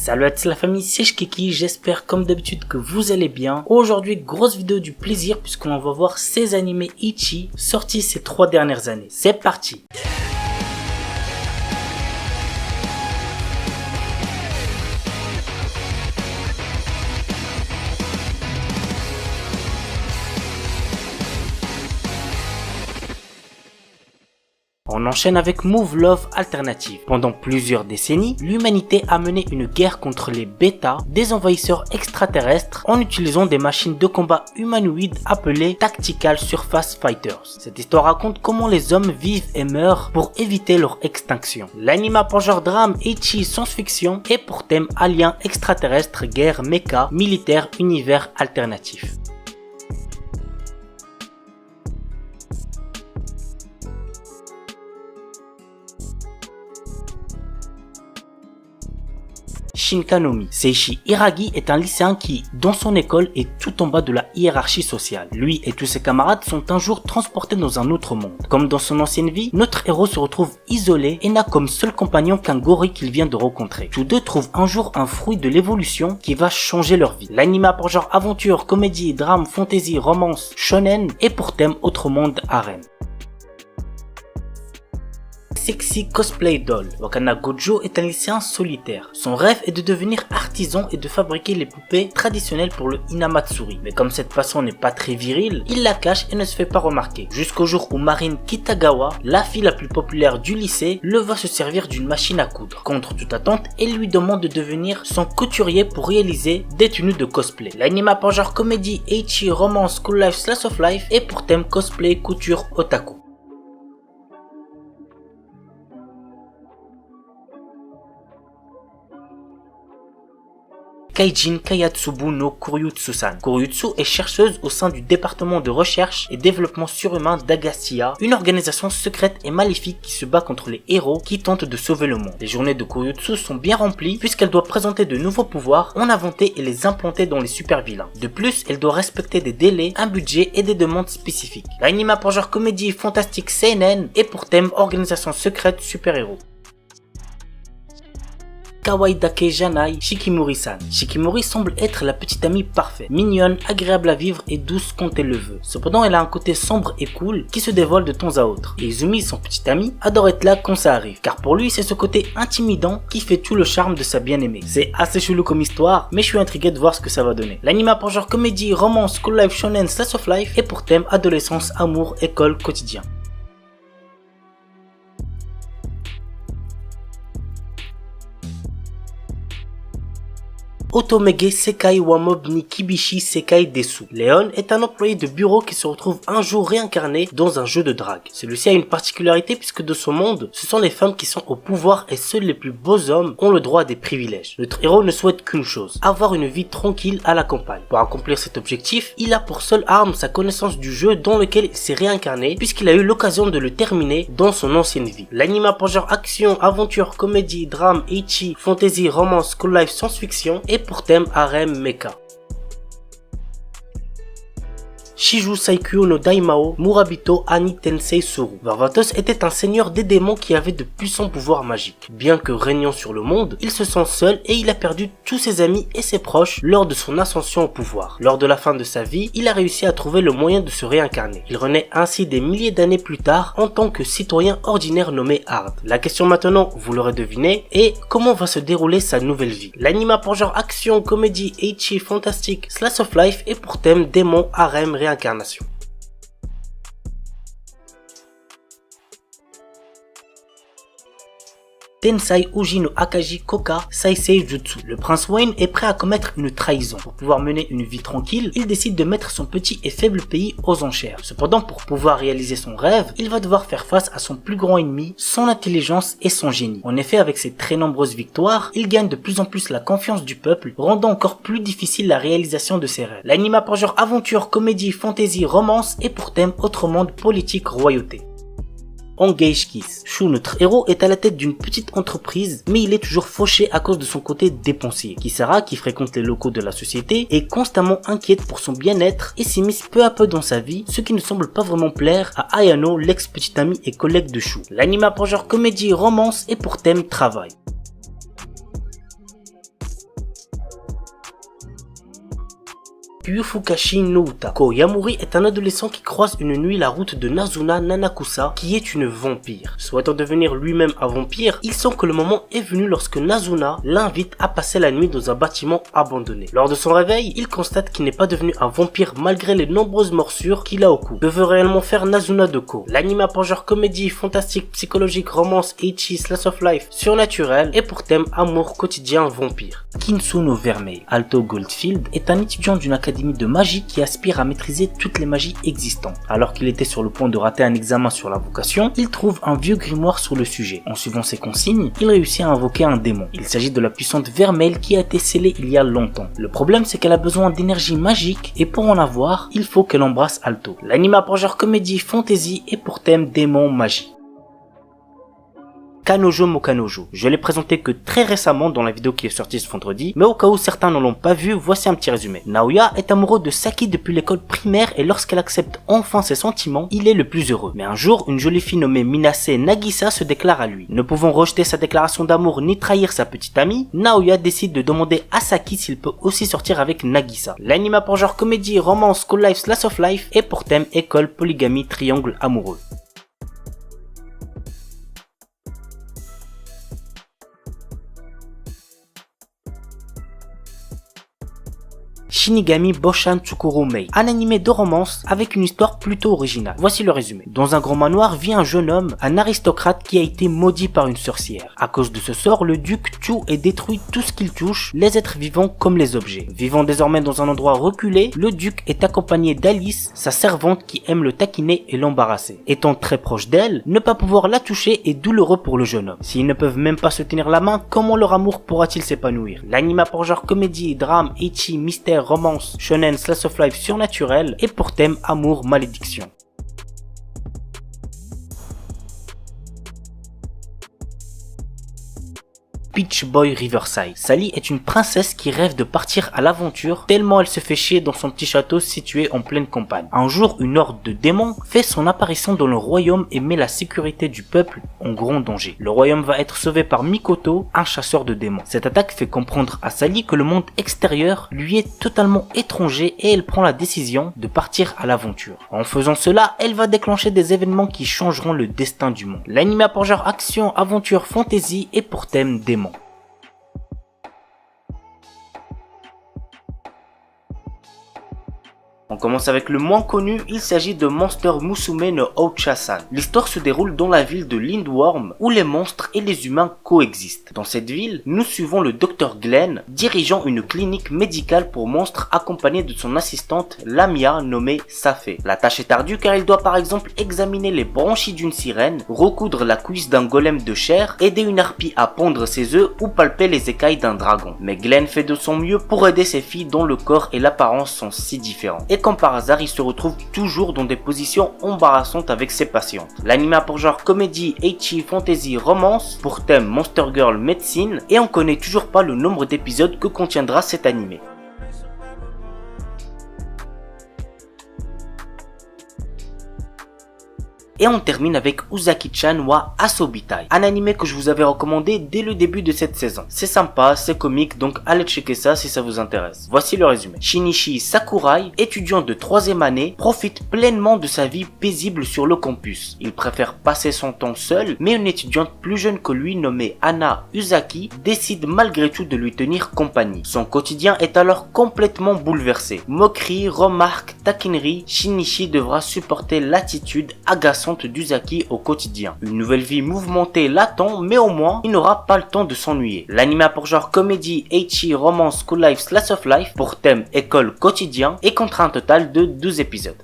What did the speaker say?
Salut à tous la famille, c'est Shkiki, j'espère comme d'habitude que vous allez bien. Aujourd'hui, grosse vidéo du plaisir puisqu'on va voir 16 animés Ichi sortis ces 3 dernières années. C'est parti! On enchaîne avec Move Love Alternative. Pendant plusieurs décennies, l'humanité a mené une guerre contre les bêtas, des envahisseurs extraterrestres, en utilisant des machines de combat humanoïdes appelées Tactical Surface Fighters. Cette histoire raconte comment les hommes vivent et meurent pour éviter leur extinction. L'anime pour genre drame, Ichi science-fiction et pour thème alien extraterrestre, guerre, mecha, militaire, univers alternatif. Shinkanomi. Seishi Hiragi est un lycéen qui, dans son école, est tout en bas de la hiérarchie sociale. Lui et tous ses camarades sont un jour transportés dans un autre monde. Comme dans son ancienne vie, notre héros se retrouve isolé et n'a comme seul compagnon qu'un gorille qu'il vient de rencontrer. Tous deux trouvent un jour un fruit de l'évolution qui va changer leur vie. L'anime pour genre aventure, comédie, drame, fantasy, romance, shonen et pour thème autre monde harem. Sexy Cosplay Doll. Wakana Gojo est un lycéen solitaire. Son rêve est de devenir artisan et de fabriquer les poupées traditionnelles pour le Hinamatsuri. Mais comme cette passion n'est pas très virile, il la cache et ne se fait pas remarquer. Jusqu'au jour où Marine Kitagawa, la fille la plus populaire du lycée, le voit se servir d'une machine à coudre. Contre toute attente, elle lui demande de devenir son couturier pour réaliser des tenues de cosplay. L'anime pour genre comédie, ecchi, romance, school life, slice of life et pour thème cosplay, couture, otaku. Kaijin Kayatsubu no Kuryutsu-san. Kuryutsu est chercheuse au sein du département de recherche et développement surhumain d'Agacia, une organisation secrète et maléfique qui se bat contre les héros qui tentent de sauver le monde. Les journées de Kuryutsu sont bien remplies puisqu'elle doit présenter de nouveaux pouvoirs, en inventer et les implanter dans les super vilains. De plus, elle doit respecter des délais, un budget et des demandes spécifiques. L'anime pour genre comédie fantastique seinen et pour thème organisation secrète super-héros. Kawaii-dake Janai Shikimori-san. Shikimori semble être la petite amie parfaite, mignonne, agréable à vivre et douce quand elle le veut. Cependant, elle a un côté sombre et cool qui se dévoile de temps à autre. Et Izumi, son petit ami, adore être là quand ça arrive, car pour lui, c'est ce côté intimidant qui fait tout le charme de sa bien-aimée. C'est assez chelou comme histoire, mais je suis intrigué de voir ce que ça va donner. L'anime pour genre comédie, romance, school life, shonen, slice of life et pour thème adolescence, amour, école, quotidien. Otomege Sekai wa Mob ni Kibishi Sekai Desu. Léon est un employé de bureau qui se retrouve un jour réincarné dans un jeu de drague. Celui-ci a une particularité puisque de son monde, ce sont les femmes qui sont au pouvoir et seuls les plus beaux hommes ont le droit à des privilèges. Notre héros ne souhaite qu'une chose, avoir une vie tranquille à la campagne. Pour accomplir cet objectif, il a pour seule arme sa connaissance du jeu dans lequel il s'est réincarné puisqu'il a eu l'occasion de le terminer dans son ancienne vie. L'anime pour genre action, aventure, comédie, drame, ecchi, fantasy, romance, school life, science-fiction et pour thème harem mecha. Shiju Saikyo no Daimao Murabito Ani Tensei Soru. Varvatos était un seigneur des démons qui avait de puissants pouvoirs magiques. Bien que régnant sur le monde, il se sent seul et il a perdu tous ses amis et ses proches lors de son ascension au pouvoir. Lors de la fin de sa vie, il a réussi à trouver le moyen de se réincarner. Il renaît ainsi des milliers d'années plus tard en tant que citoyen ordinaire nommé Hard. La question maintenant, vous l'aurez deviné, est comment va se dérouler sa nouvelle vie. L'anime pour genre action, comédie, ecchi, fantastique, slice of life et pour thème démon, harem, réincarnation. Tensai Uji no Akaji Koka Saisei Jutsu. Le prince Wayne est prêt à commettre une trahison. Pour pouvoir mener une vie tranquille, il décide de mettre son petit et faible pays aux enchères. Cependant, pour pouvoir réaliser son rêve, il va devoir faire face à son plus grand ennemi, son intelligence et son génie. En effet, avec ses très nombreuses victoires, il gagne de plus en plus la confiance du peuple, rendant encore plus difficile la réalisation de ses rêves. L'anime pour genre aventure, comédie, fantasy, romance et pour thème autre monde, politique, royauté. Engage Kiss. Shu, notre héros, est à la tête d'une petite entreprise, mais il est toujours fauché à cause de son côté dépensier. Kisara, qui fréquente les locaux de la société, est constamment inquiète pour son bien-être et s'immisce peu à peu dans sa vie, ce qui ne semble pas vraiment plaire à Ayano, l'ex-petite amie et collègue de Shu. L'anime pour genre comédie, romance et pour thème travail. Kyufukashi no Uta. Ko Yamuri est un adolescent qui croise une nuit la route de Nazuna Nanakusa, qui est une vampire. Souhaitant devenir lui-même un vampire, il sent que le moment est venu lorsque Nazuna l'invite à passer la nuit dans un bâtiment abandonné. Lors de son réveil, il constate qu'il n'est pas devenu un vampire malgré les nombreuses morsures qu'il a au cou. Que veut réellement faire Nazuna de Ko? L'anime a pour genre comédie, fantastique, psychologique, romance, ecchi, slice of life, surnaturel et pour thème amour quotidien vampire. Kinsuno Vermeil, Alto Goldfield, est un étudiant d'une académie de magie qui aspire à maîtriser toutes les magies existantes. Alors qu'il était sur le point de rater un examen sur la vocation, il trouve un vieux grimoire sur le sujet. En suivant ses consignes, il réussit à invoquer un démon. Il s'agit de la puissante Vermeil qui a été scellée il y a longtemps. Le problème c'est qu'elle a besoin d'énergie magique et pour en avoir, il faut qu'elle embrasse Alto. L'anime a pour genre comédie, fantasy et pour thème démon magie. Kanojo mo Kanojo. Je l'ai présenté que très récemment dans la vidéo qui est sortie ce vendredi, mais au cas où certains ne l'ont pas vu, voici un petit résumé. Naoya est amoureux de Saki depuis l'école primaire et lorsqu'elle accepte enfin ses sentiments, il est le plus heureux. Mais un jour, une jolie fille nommée Minase Nagisa se déclare à lui. Ne pouvant rejeter sa déclaration d'amour ni trahir sa petite amie, Naoya décide de demander à Saki s'il peut aussi sortir avec Nagisa. L'anime a pour genre comédie, romance, school life, slice of life et pour thème école, polygamie, triangle amoureux. Shinigami Boshan Tsukuru Mei, un animé de romance avec une histoire plutôt originale. Voici le résumé. Dans un grand manoir vit un jeune homme, un aristocrate qui a été maudit par une sorcière. À cause de ce sort, le duc tue et détruit tout ce qu'il touche, les êtres vivants comme les objets. Vivant désormais dans un endroit reculé, le duc est accompagné d'Alice, sa servante qui aime le taquiner et l'embarrasser. Étant très proche d'elle, ne pas pouvoir la toucher est douloureux pour le jeune homme. S'ils ne peuvent même pas se tenir la main, comment leur amour pourra-t-il s'épanouir? L'anime a pour genre comédie, drame, ecchi, mystère, romance, shonen, slice of life surnaturel et pour thème amour, malédiction. Peach Boy Riverside. Sally est une princesse qui rêve de partir à l'aventure tellement elle se fait chier dans son petit château situé en pleine campagne. Un jour, une horde de démons fait son apparition dans le royaume et met la sécurité du peuple en grand danger. Le royaume va être sauvé par Mikoto, un chasseur de démons. Cette attaque fait comprendre à Sally que le monde extérieur lui est totalement étranger et elle prend la décision de partir à l'aventure. En faisant cela, elle va déclencher des événements qui changeront le destin du monde. L'anime a pour genre action, aventure, fantasy et pour thème démons. On commence avec le moins connu, il s'agit de Monster Musume no Oucha-san. L'histoire se déroule dans la ville de Lindworm où les monstres et les humains coexistent. Dans cette ville, nous suivons le Dr Glenn dirigeant une clinique médicale pour monstres accompagné de son assistante Lamia nommée Safé. La tâche est ardue car il doit par exemple examiner les branchies d'une sirène, recoudre la cuisse d'un golem de chair, aider une harpie à pondre ses œufs ou palper les écailles d'un dragon. Mais Glenn fait de son mieux pour aider ses filles dont le corps et l'apparence sont si différents. Et comme par hasard, il se retrouve toujours dans des positions embarrassantes avec ses patientes. L'anime a pour genre comédie, ecchi, fantasy, romance, pour thème Monster Girl médecine, et on connaît toujours pas le nombre d'épisodes que contiendra cet animé. Et on termine avec Uzaki-chan wa Asobitai, un animé que je vous avais recommandé dès le début de cette saison. C'est sympa, c'est comique, donc allez checker ça si ça vous intéresse. Voici le résumé. Shinichi Sakurai, étudiant de 3e année, profite pleinement de sa vie paisible sur le campus. Il préfère passer son temps seul, mais une étudiante plus jeune que lui nommée Ana Uzaki décide malgré tout de lui tenir compagnie. Son quotidien est alors complètement bouleversé. Moqueries, remarques, taquineries, Shinichi devra supporter l'attitude agaçante d'Uzaki au quotidien. Une nouvelle vie mouvementée l'attend, mais au moins, il n'aura pas le temps de s'ennuyer. L'anime a pour genre comédie, ecchi, romance, school life, slice of life, pour thème école quotidien, et comptera un total de 12 épisodes.